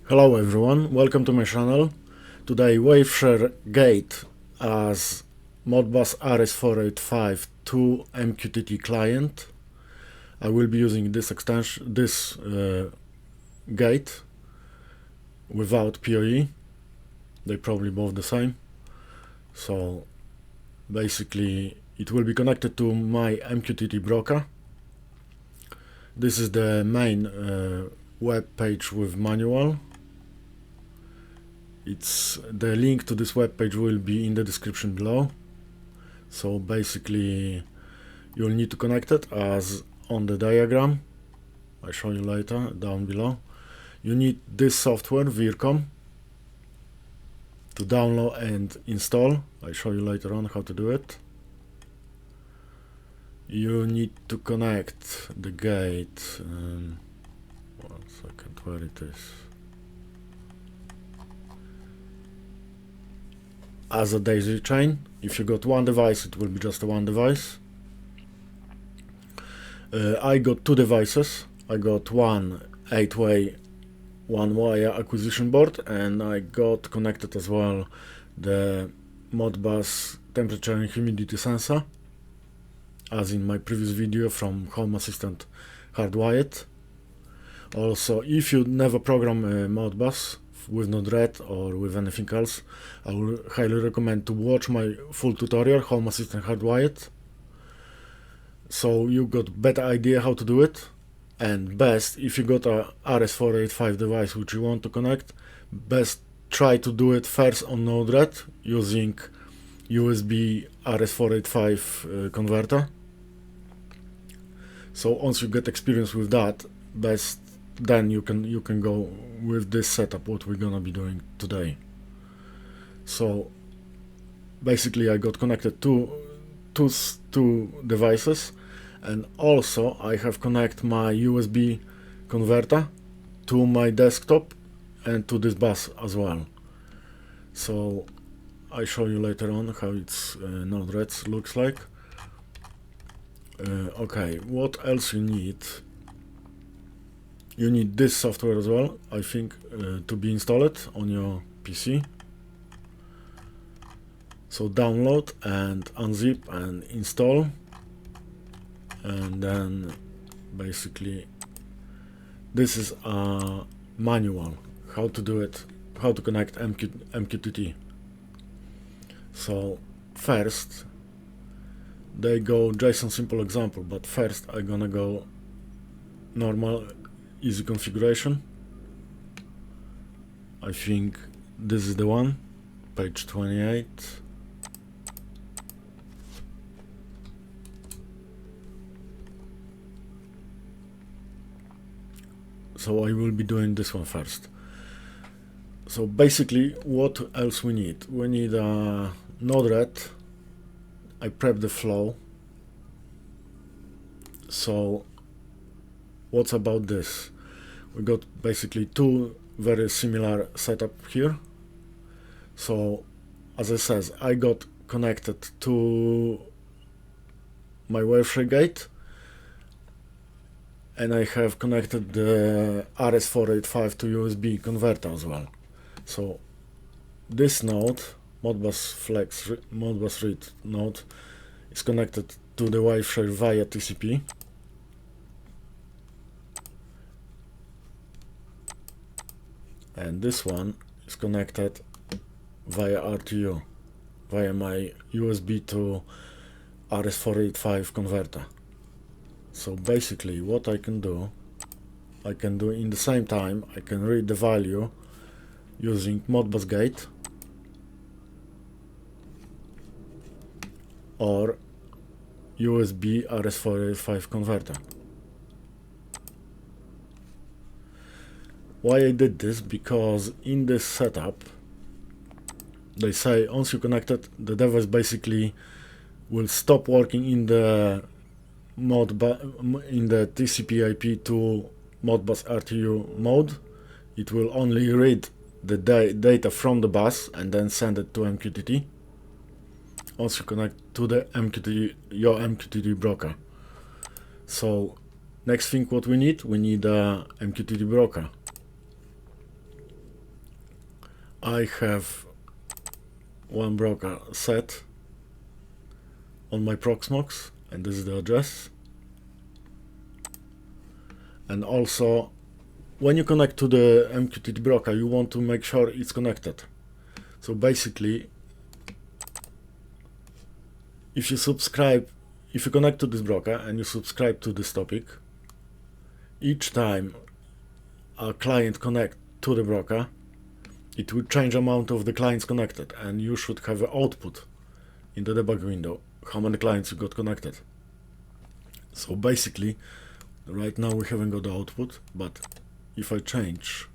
Hello everyone, welcome to my channel. Today WaveShare gate as Modbus RS485 to MQTT client. I will be using this extension, this gate without PoE. They probably both the same. So basically it will be connected to my MQTT broker. This is the main web page with manual. The link to this web page will be in the description below. So basically you'll need to connect it as on the diagram. I'll show you later down below. You need this software VirCom to download and install. I'll show you later on how to do it. You need to connect the gate. 1 second, where it is. As a daisy chain. If you got one device, it will be just one device. I got two devices. I got one 8-way one-wire acquisition board, and I got connected as well the Modbus temperature and humidity sensor, as in my previous video from Home Assistant Hardwired. Also, if you never program Modbus with Node-RED or with anything else, I will highly recommend to watch my full tutorial, Home Assistant Hardwired, so you got better idea how to do it. And best, if you got a RS485 device which you want to connect, best try to do it first on Node-RED using USB RS485 converter. So once you get experience with that, best then you can go with this setup what we're gonna be doing today. So basically I got connected to two devices, and also I have connected my USB converter to my desktop and to this bus as well. So I show you later on how it's Node-RED looks like. Okay, what else you need? You need this software as well, I think, to be installed on your PC. So download and unzip and install, and then basically this is a manual how to do it, how to connect MQTT. So first they go JSON simple example, but first I'm gonna go normal easy configuration. I think this is the one, page 28. So I will be doing this one first. So basically what else we need? We need a Node-RED. I prep the flow. So what's about this? We got basically two very similar setup here. So as I said, I got connected to my WaveShare gate, and I have connected the RS485 to USB converter as well. So this node, Modbus read node, is connected to the WaveShare via TCP. And this one is connected via RTU, via my USB to RS485 converter. So basically what I can do in the same time, I can read the value using Modbus gate or USB RS485 converter. Why I did this? Because in this setup they say once you connected, the device basically will stop working in the TCP/IP to Modbus RTU mode. It will only read the data from the bus and then send it to MQTT once you connect to the your MQTT broker. So next thing what we need a MQTT broker. I have one broker set on my Proxmox, and this is the address. And also, when you connect to the MQTT broker, you want to make sure it's connected. So basically, if you connect to this broker and you subscribe to this topic, each time a client connect to the broker, it will change amount of the clients connected, and you should have an output in the debug window, how many clients you got connected. So basically, right now we haven't got the output, but if I change,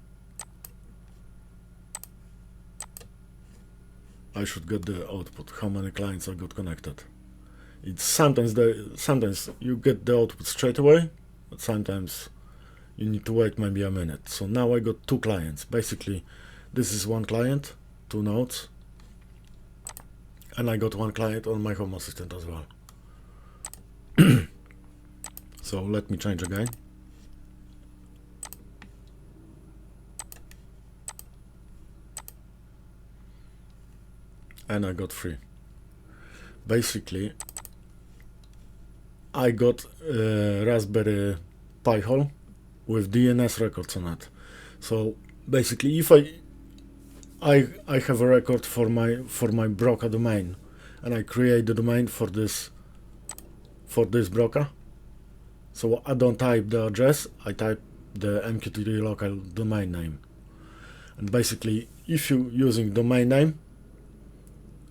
I should get the output, how many clients I got connected. It's sometimes you get the output straight away, but sometimes you need to wait maybe a minute. So now I got 2 clients. Basically, this is one client, 2 nodes, and I got one client on my Home Assistant as well. So let me change again. And I got 3. Basically, I got a Raspberry Pi hole with DNS records on it. So basically, if I have a record for my broker domain, and I create the domain for this broker. So I don't type the address, I type the MQTT local domain name. And basically, if you're using domain name,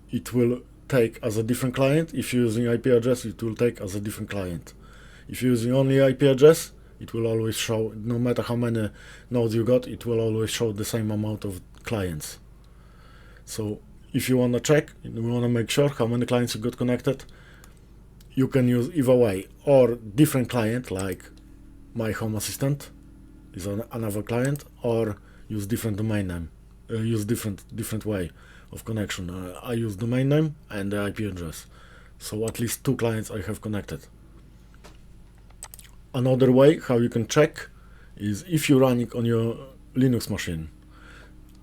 it will take as a different client. If you're using IP address, it will take as a different client. If you're using only IP address, it will always show, no matter how many nodes you got, it will always show the same amount of clients. So if you want to check, you want to make sure how many clients you got connected, you can use either way, or different client, like my Home Assistant is another client, or use different domain name, use different way of connection. I use domain name and the IP address, so at least 2 clients I have connected. Another way how you can check is if you're running on your Linux machine.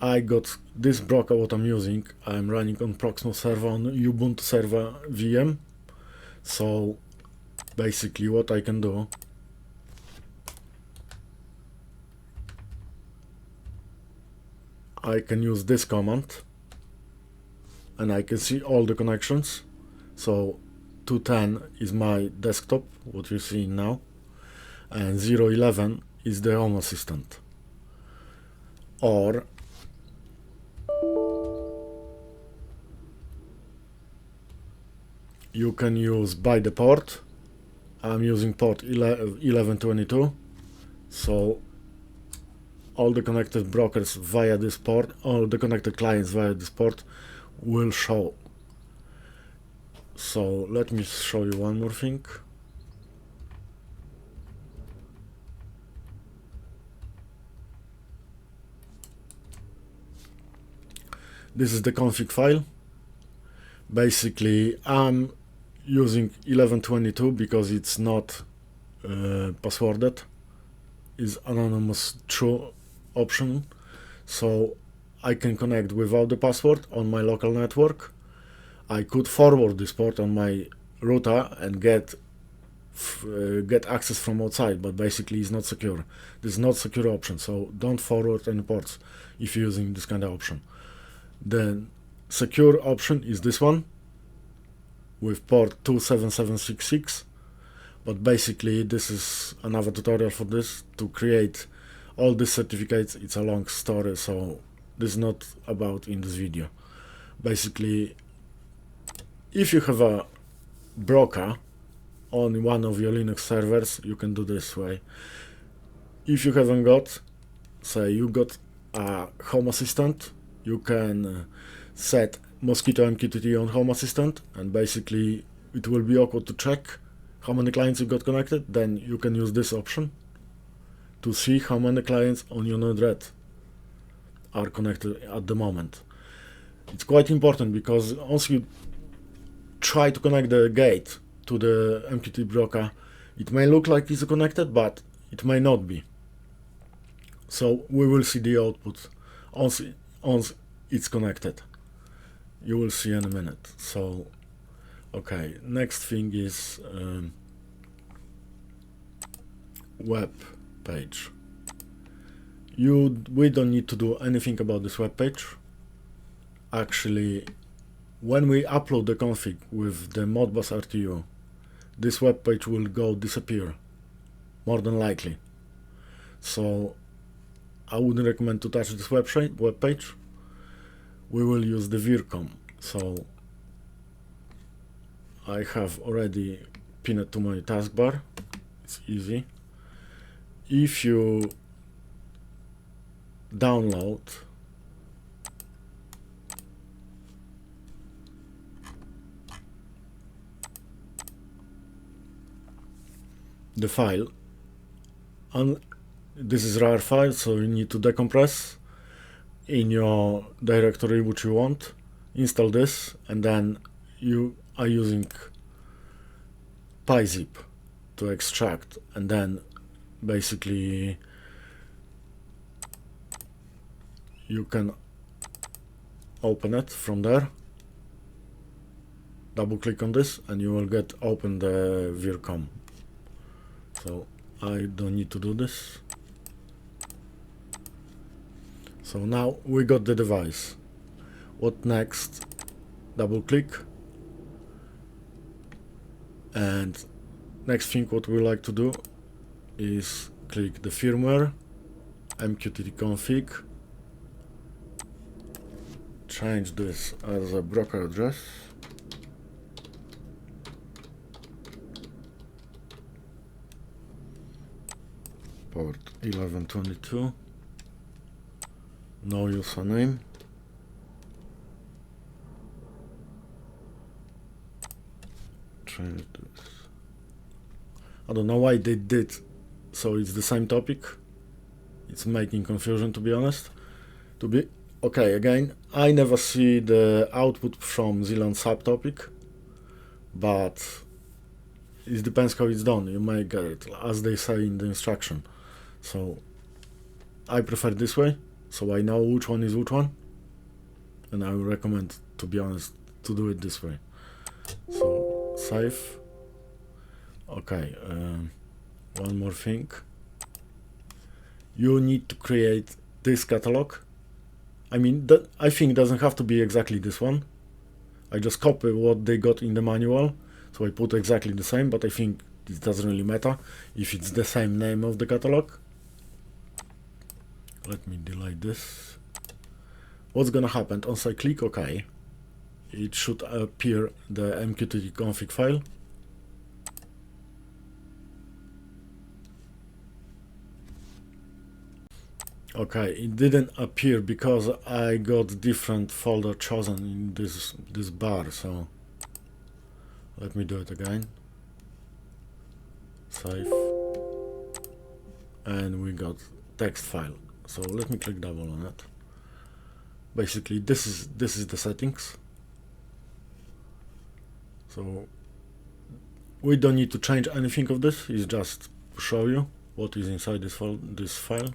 I got this broker what I'm using. I'm running on Proxmox server on Ubuntu server VM. So basically what I can do, I can use this command and I can see all the connections. So 210 is my desktop, what you're seeing now, and 011 is the Home Assistant. Or you can use by the port. I'm using port 1122, so all the connected brokers via this port, all the connected clients via this port will show. So let me show you one more thing. This is the config file. Basically, I'm using 1122 because it's not passworded. It's anonymous true option, so I can connect without the password on my local network. I could forward this port on my router and get access from outside, but basically it's not secure. This is not secure option, so don't forward any ports if you're using this kind of option. The secure option is this one with port 27766, but basically this is another tutorial for this. To create all these certificates, it's a long story, so this is not about in this video. Basically, if you have a broker on one of your Linux servers, you can do this way. If you haven't got, say you got a Home Assistant, you can set Mosquito MQTT on Home Assistant, and basically it will be awkward to check how many clients you got connected. Then you can use this option to see how many clients on your Node-RED are connected at the moment. It's quite important because once you try to connect the gate to the MQTT broker, it may look like it's connected, but it may not be. So we will see the output. Once it's connected. You will see in a minute. So okay, next thing is web page. We don't need to do anything about this web page. Actually, when we upload the config with the Modbus RTU, this web page will disappear, more than likely. So I wouldn't recommend to touch this web page. We will use the VirCom. So I have already pinned it to my taskbar. It's easy. If you download the file, and this is RAR file, so you need to decompress in your directory which you want, install this, and then you are using PyZip to extract, and then basically you can open it from there. Double click on this and you will get open the VirCom. So I don't need to do this. So now we got the device. What next? Double click, and next thing what we like to do is click the firmware, MQTT config, change this as a broker address, port 1122, no username, change this. I don't know why they did, so it's the same topic. It's making confusion, to be honest. Okay, again, I never see the output from Zealand subtopic, but it depends how it's done. You may get it as they say in the instruction. So I prefer this way, so I know which one is which one, and I would recommend, to be honest, to do it this way. So save. Okay, one more thing. You need to create this catalog. I mean, I think it doesn't have to be exactly this one. I just copy what they got in the manual, so I put exactly the same, but I think it doesn't really matter if it's the same name of the catalog. Let me delete this. What's gonna happen? Once I click OK, it should appear the MQTT config file. Okay, it didn't appear because I got different folder chosen in this bar, so let me do it again. Save, and we got text file. So let me click double on it. Basically, this is the settings. So we don't need to change anything of this. It's just to show you what is inside this file.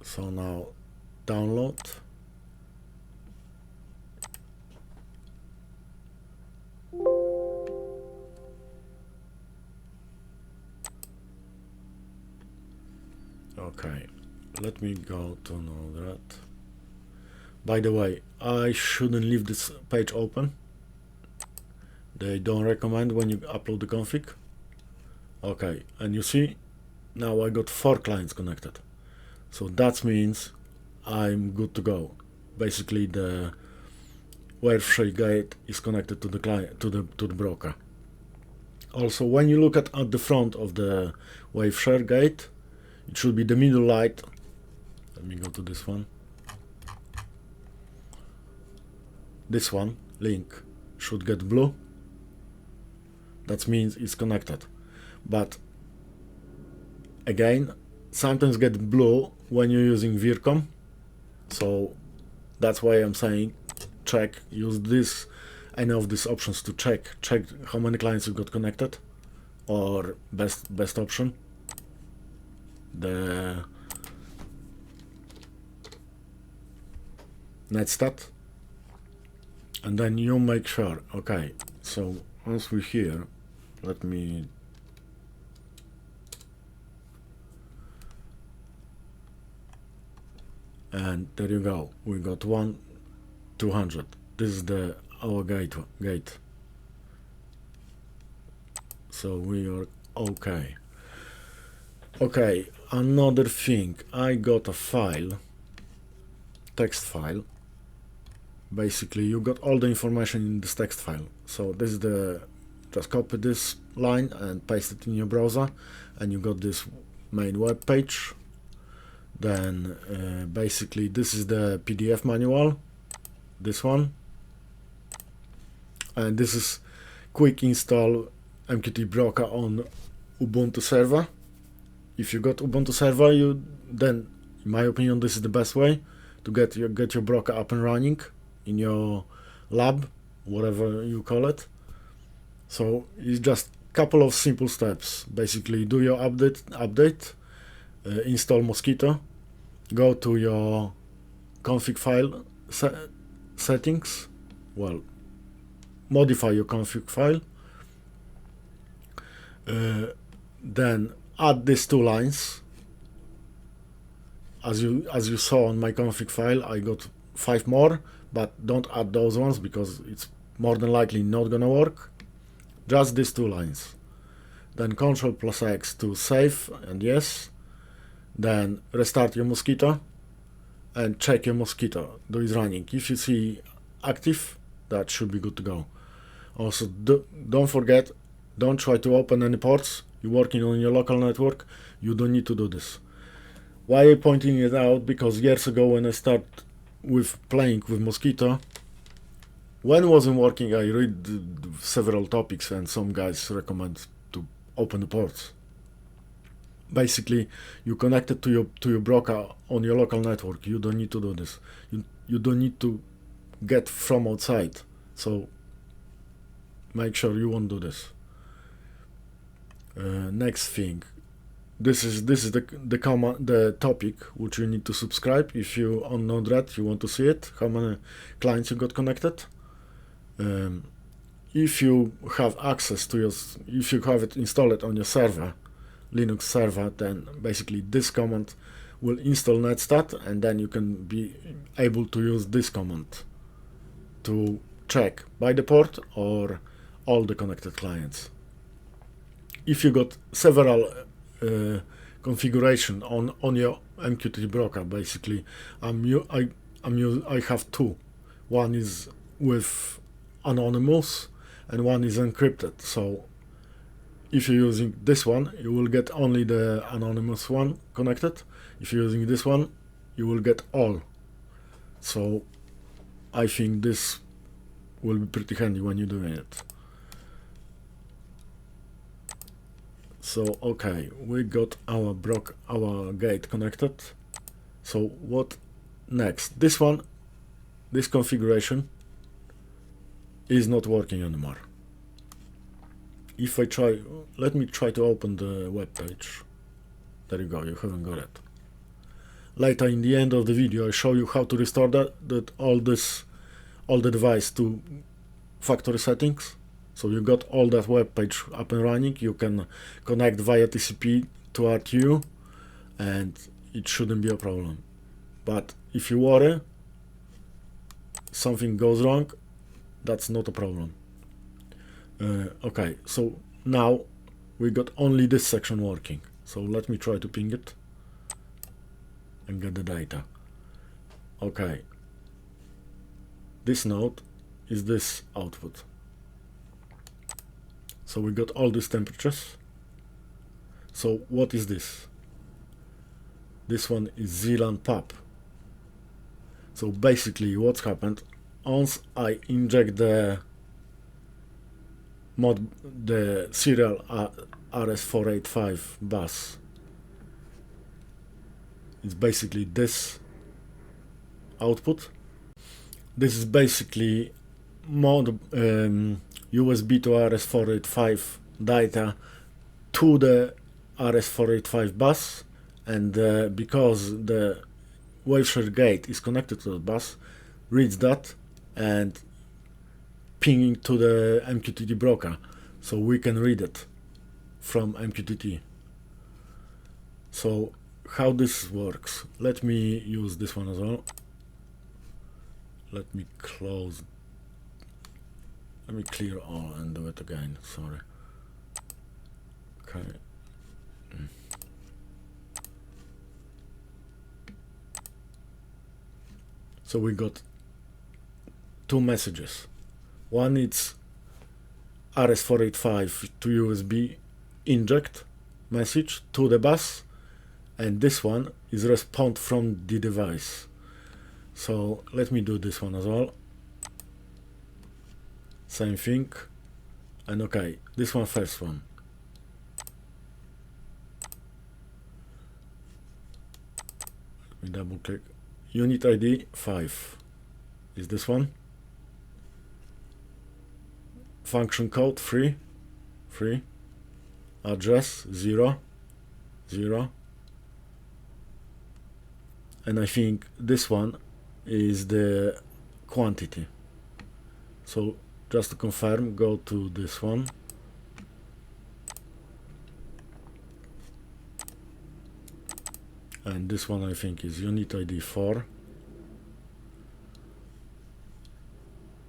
So now download. Okay, let me go to know that. By the way, I shouldn't leave this page open. They don't recommend when you upload the config. Okay, and you see, now I got 4 clients connected. So that means I'm good to go. Basically, the WaveShare gate is connected to the client, to the broker. Also, when you look at the front of the WaveShare gate, it should be the middle light. Let me go to this one. This one, link, should get blue. That means it's connected. But again, sometimes get blue when you're using VirCom. So that's why I'm saying check, use any of these options to check how many clients you got connected, or best option, the netstat, and then you make sure. Okay, so once we're here, let me and there you go, we got 200. This is our gate, so we are okay. Okay, another thing, I got a file, text file. Basically you got all the information in this text file. So this is just copy this line and paste it in your browser, and you got this main web page. Then basically this is the PDF manual, this one, and this is quick install MQTT broker on Ubuntu server. If you got Ubuntu server, then in my opinion this is the best way to get your broker up and running in your lab, whatever you call it. So it's just a couple of simple steps. Basically do your update, install Mosquito, go to your config file settings, well, modify your config file, then add these 2 lines. As you saw on my config file, I got 5 more, but don't add those ones because it's more than likely not gonna work. Just these 2 lines. Then Ctrl+X to save, and yes. Then restart your Mosquito and check your Mosquito, do it's running. If you see active, that should be good to go. Also, don't forget, don't try to open any ports. You're working on your local network, you don't need to do this. Why I'm pointing it out? Because years ago when I started playing with Mosquito, when it wasn't working, I read several topics and some guys recommend to open the ports. Basically, you connect it to your broker on your local network. You don't need to do this. You don't need to get from outside. So make sure you won't do this. Next thing, this is the topic which you need to subscribe. If you on Node-RED, you want to see it, how many clients you got connected. If you have access to if you have it installed on your server, Linux server, then basically this command will install netstat, and then you can be able to use this command to check by the port or all the connected clients. If you got several configuration on your MQTT broker, basically I have 2. One is with anonymous and one is encrypted. So if you're using this one, you will get only the anonymous one connected. If you're using this one, you will get all. So I think this will be pretty handy when you're doing it. So okay, we got our gate connected. So what next? This configuration is not working anymore. If I try, let me try to open the web page. There you go, you haven't got it. Later in the end of the video I show you how to restore all the device to factory settings. So you got all that web page up and running. You can connect via TCP to RTU and it shouldn't be a problem. But if you worry something goes wrong, that's not a problem. Okay, so now we got only this section working. So let me try to ping it and get the data. Okay, this node is this output. So we got all these temperatures. So what is this? This one is ZLAN pub. So basically what's happened, once I inject the serial RS485 bus, it's basically this output. This is basically USB to RS485 data to the RS485 bus, and because the WaveShare gate is connected to the bus, reads that and pinging to the MQTT broker, so we can read it from MQTT. So how this works, let me use this one as well. Let me close, let me clear all and do it again, sorry. Okay. So we got two messages. One is RS485 to USB inject message to the bus, and this one is respond from the device. So let me do this one as well. Same thing. And okay, this one first one. Let me double click. Unit ID 5 is this one. Function code 3, address 0, and I think this one is the quantity. So just to confirm, go to this one. And this one I think is unit ID 4,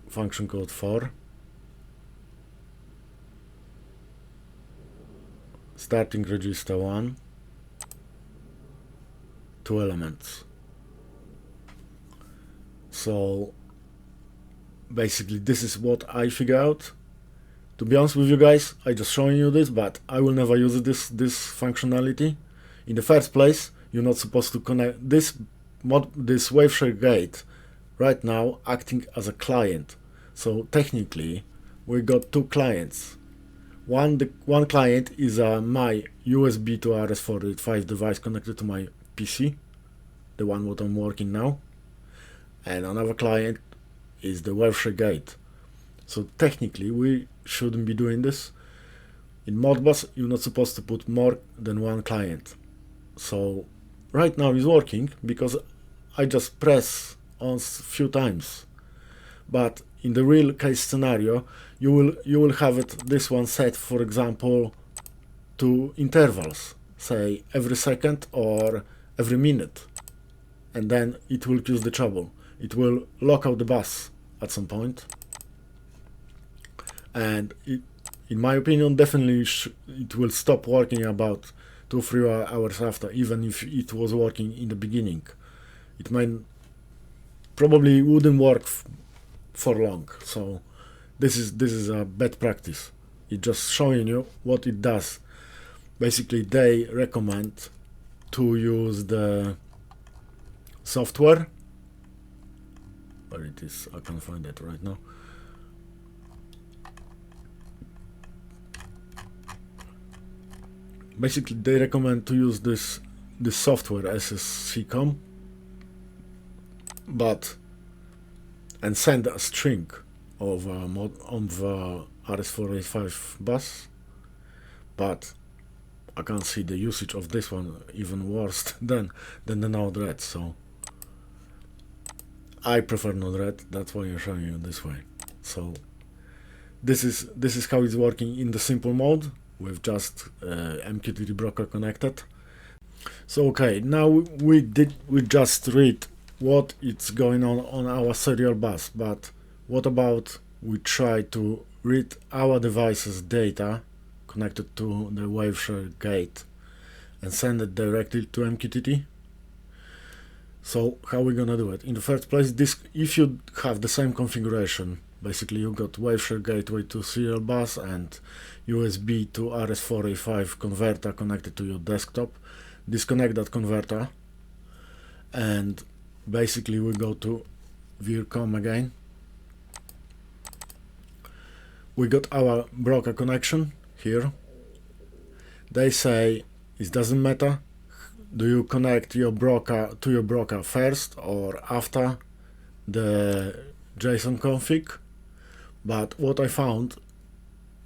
function code 4, starting register 1, 2 elements. So basically this is what I figure out. To be honest with you guys, I just showing you this, but I will never use this functionality. In the first place, you're not supposed to connect this WaveShare gate right now acting as a client. So technically we got two clients. One client is my USB to RS485 device connected to my PC, the one what I'm working now, and another client is the WaveShare gate. So technically we shouldn't be doing this. In Modbus you're not supposed to put more than one client. So right now it's working because I just press on a few times, but in the real case scenario you will have this one set, for example, to intervals, say every second or every minute, and then it will cause the trouble. It will lock out the bus at some point, and in my opinion definitely it will stop working about 2-3 hours after, even if it was working in the beginning. It probably wouldn't work for long. So this is a bad practice. It's just showing you what it does. Basically they recommend to use the software. Where it is, I can't find it right now. Basically they recommend to use this software VirCom, and send a string of RS485 bus, but I can't see the usage of this one even worse than the Node-RED, so I prefer Node-RED. That's why I'm showing you this way. So this is how it's working in the simple mode with just MQTT broker connected. So okay, now we just read what is going on our serial bus, but what about we try to read our device's data connected to the WaveShare gate and send it directly to MQTT? So how we gonna do it? In the first place, if you have the same configuration, basically you got WaveShare gateway to serial bus and USB to RS485 converter connected to your desktop. Disconnect that converter and basically we go to VirCom again. We got our broker connection here. They say it doesn't matter, do you connect your broker to your broker first or after the JSON config, but what I found,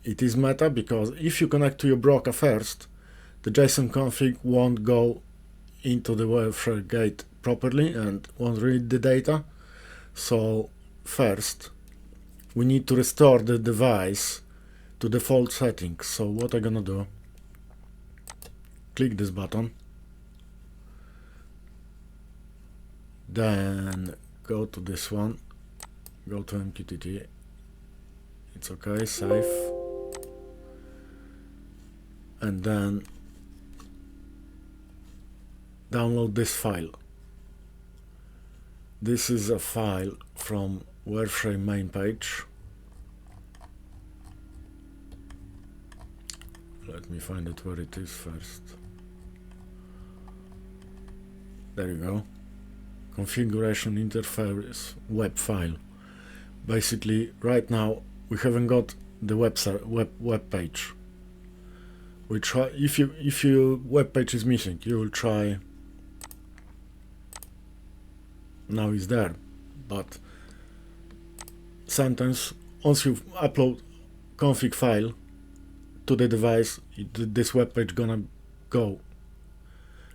it is matter, because if you connect to your broker first, the JSON config won't go into the WaveShare gate properly and won't read the data. So first we need to restore the device to default settings. So what I'm gonna do, click this button, then go to this one, go to MQTT, it's okay, save, and then download this file. This is a file from WaveShare main page. Let me find it where it is first. There you go. Configuration interface web file. Basically, right now we haven't got the web page. We try, if your web page is missing, you will try. Now it's there, but sometimes once you upload config file to the device, this web page gonna go,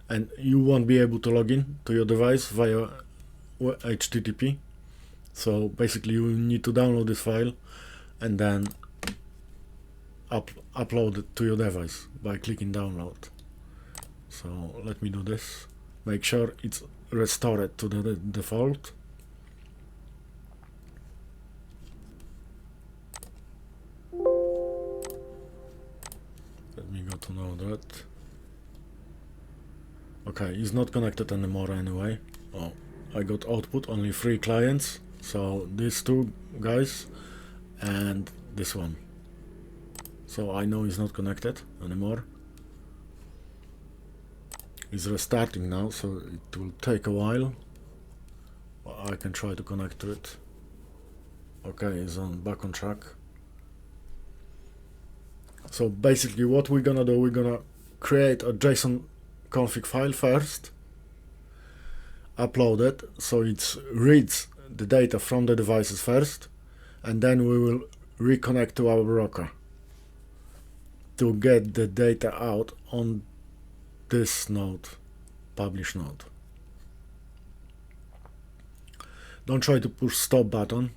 and you won't be able to log in to your device via HTTP. So basically, you need to download this file and then upload it to your device by clicking download. So let me do this. Make sure it's restored to the default. Let me go to know that. Okay, it's not connected anymore anyway. Oh, I got output, only 3 clients. So these 2 guys and this one. So I know it's not connected anymore. It's restarting now, so it will take a while. I can try to connect to it. Okay, it's back on track. So basically what we're gonna do, we're gonna create a JSON config file first, upload it, so it reads the data from the devices first, and then we will reconnect to our broker to get the data out on this node, publish node. Don't try to push stop button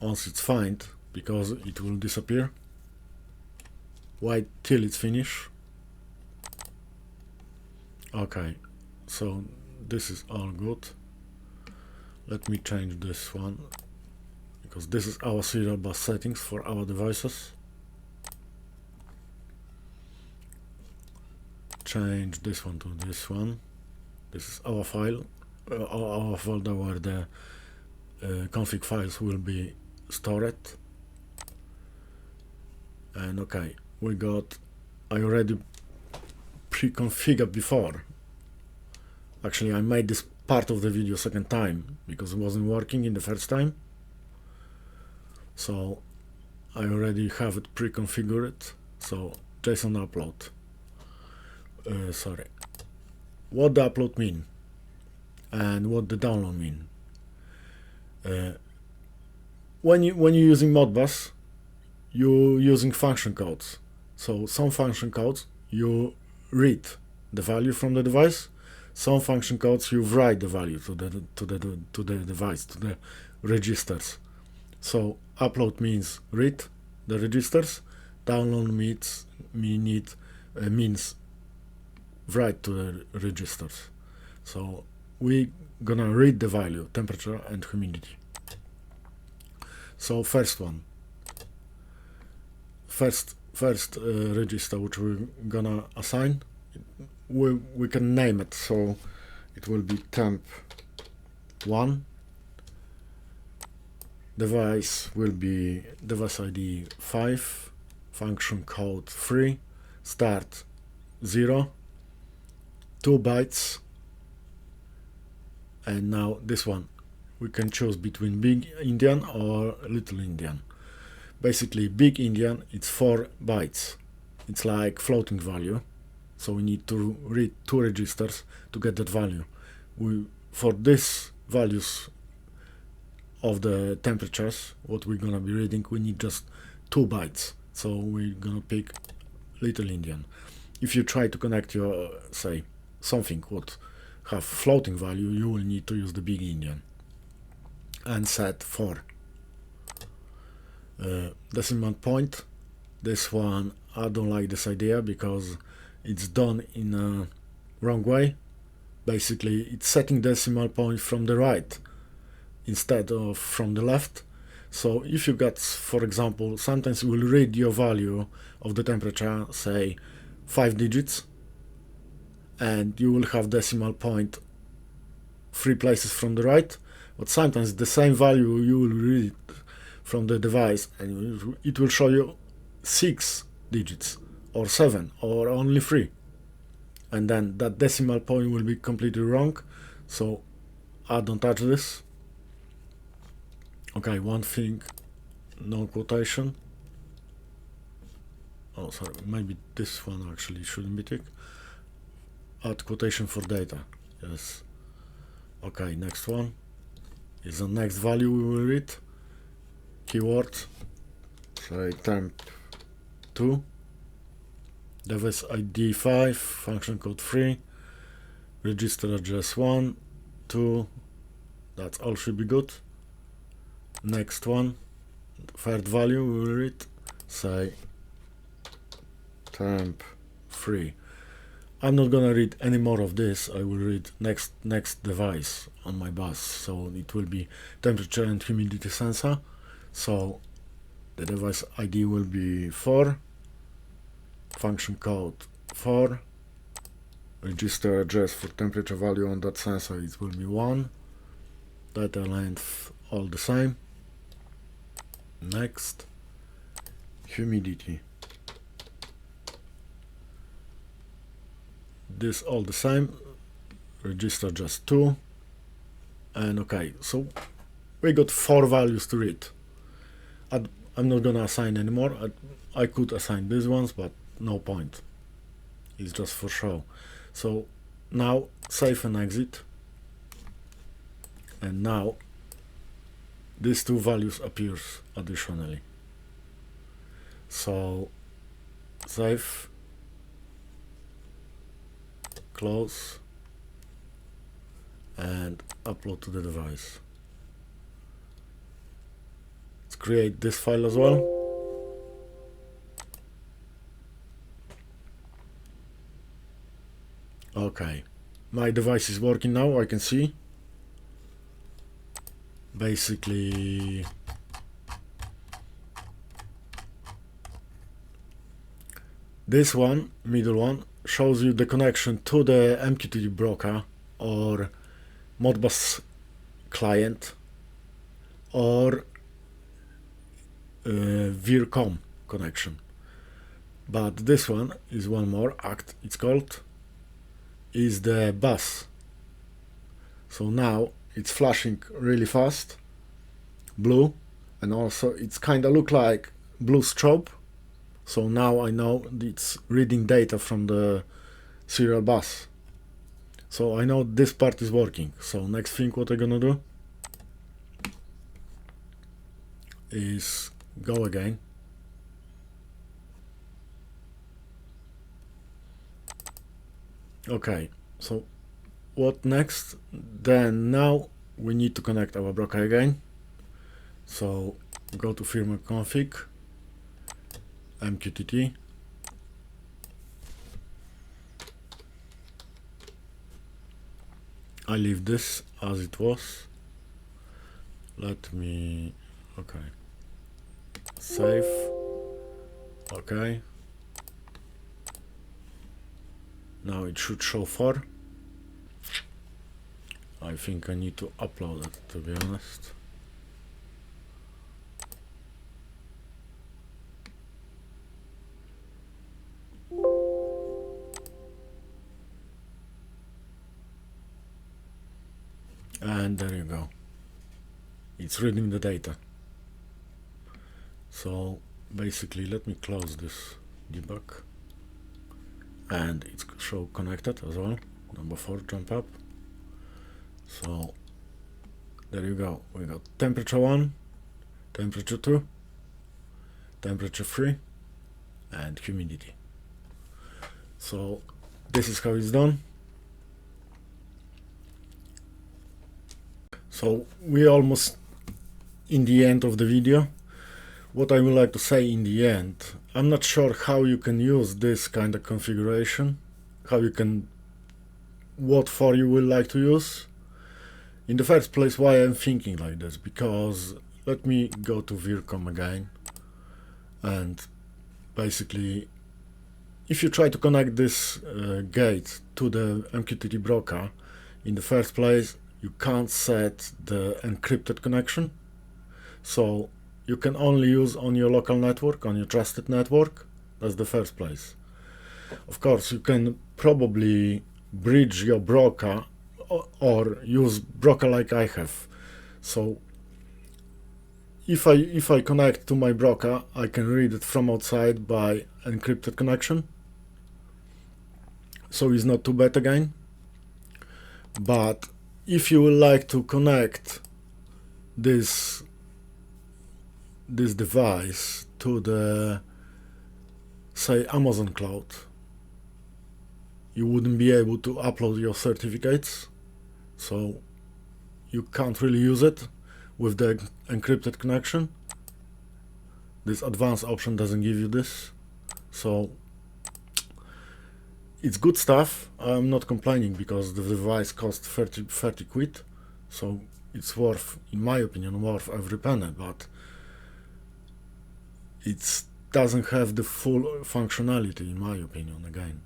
once it's finished, because it will disappear. Wait till it's finished. Okay, so this is all good. Let me change this one, because this is our serial bus settings for our devices. Change this one to this one. This is our file, our folder where the config files will be stored. And okay, we got, I already pre-configured before. Actually, I made this part of the video second time because it wasn't working in the first time. So I already have it pre-configured. So JSON upload. Sorry. What the upload mean and what the download mean. When you're using Modbus, you're using function codes. So some function codes you read the value from the device. Some function codes you write the value to the device, to the registers. So upload means read the registers. Download means write to the registers. So we gonna read the value, temperature and humidity. So first register which we're gonna assign, we can name it, so it will be temp 1. Device will be device ID 5, function code 3, start 0, 2 bytes, and now this one we can choose between big Indian or little Indian. Basically big Indian, it's 4 bytes, it's like floating value, so we need to read 2 registers to get that value. For this values of the temperatures, what we're gonna be reading, we need just 2 bytes, so we're gonna pick little Indian. If you try to connect your, say, something what have floating value, you will need to use the big Indian. and set 4 decimal point. This one, I don't like this idea because it's done in a wrong way. Basically, it's setting decimal point from the right instead of from the left. So if you got, for example, sometimes you will read your value of the temperature, say 5 digits, and you will have decimal point 3 places from the right, but sometimes the same value you will read from the device and it will show you 6 digits or 7 or only 3, and then that decimal point will be completely wrong. So I don't touch this. Okay, one thing, no quotation. Oh, sorry, maybe this one actually shouldn't be ticked. Add quotation for data, yes. Okay, next one is the next value we will read. Keyword, say temp 2, device ID 5, function code 3, register address 1, 2, that's all should be good. Next one, third value we will read, say temp 3. I'm not gonna read any more of this. I will read next device on my bus, so it will be temperature and humidity sensor. So the device ID will be 4, function code 4, register address for temperature value on that sensor, it will be 1, data length all the same. Next, humidity, this all the same, register just 2, and okay, so we got 4 values to read. I'm not gonna assign anymore. I could assign these ones, but no point, it's just for show. So now save and exit, and now these 2 values appears additionally. So save, close, and upload to the device. Let's create this file as well. Okay, my device is working now, I can see. Basically, this one, middle one, shows you the connection to the MQTT broker or Modbus client or VirCom connection. But this one is one more, act it's called, is the bus. So now it's flashing really fast, blue, and also it's kind of look like blue strobe. So now I know it's reading data from the serial bus. So I know this part is working. So next thing what I'm gonna do is go again. Okay, so what next? Then now we need to connect our broker again. So go to firmware config, MQTT, I leave this as it was. Let me, okay, save, okay. Now it should show 4. I think I need to upload it, to be honest. And there you go. It's reading the data. So basically, let me close this debug. And it's show connected as well. Number 4, jump up. So there you go. We got temperature 1, temperature 2, temperature 3, and humidity. So this is how it's done. So we almost in the end of the video. What I would like to say in the end, I'm not sure how you can use this kind of configuration, what for you will like to use. In the first place, why I'm thinking like this, because let me go to VirCom again, and basically if you try to connect this gate to the MQTT broker, in the first place you can't set the encrypted connection, so you can only use on your local network, on your trusted network. That's the first place. Of course, you can probably bridge your broker or use broker like I have. So if I connect to my broker, I can read it from outside by encrypted connection, so it's not too bad again. But if you would like to connect this device to the, say, Amazon cloud, you wouldn't be able to upload your certificates, so you can't really use it with the encrypted connection. This advanced option doesn't give you this, so it's good stuff. I'm not complaining because the device costs 30 quid, so it's worth, in my opinion, worth every penny, but it doesn't have the full functionality, in my opinion, again.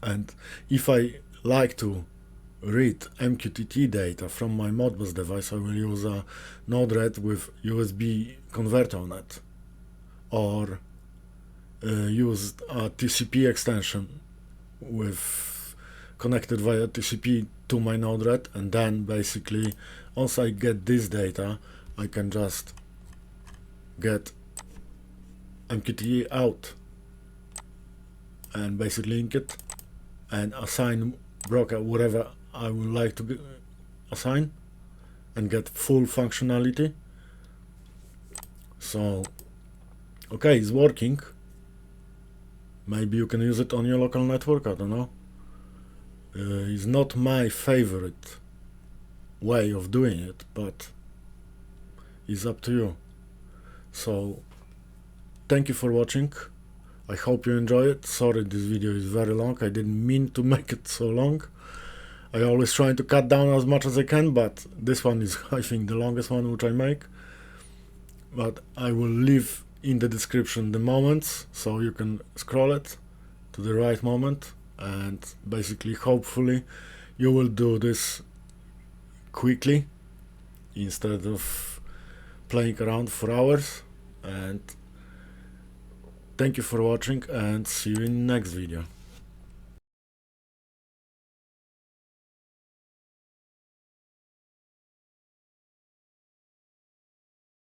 And if I like to read MQTT data from my Modbus device, I will use a Node-RED with USB converter on it, or use a TCP extension with connected via TCP to my Node-RED, and then basically once I get this data, I can just get MQTT out and basically link it and assign broker whatever I would like to assign and get full functionality. So okay, it's working. Maybe you can use it on your local network, I don't know. It's not my favorite way of doing it, but it's up to you. So thank you for watching. I hope you enjoy it. Sorry, this video is very long. I didn't mean to make it so long. I always try to cut down as much as I can, but this one is, I think, the longest one which I make. But I will leave in the description the moments, so you can scroll it to the right moment, and basically hopefully you will do this quickly instead of playing around for hours. And thank you for watching, and see you in the next video.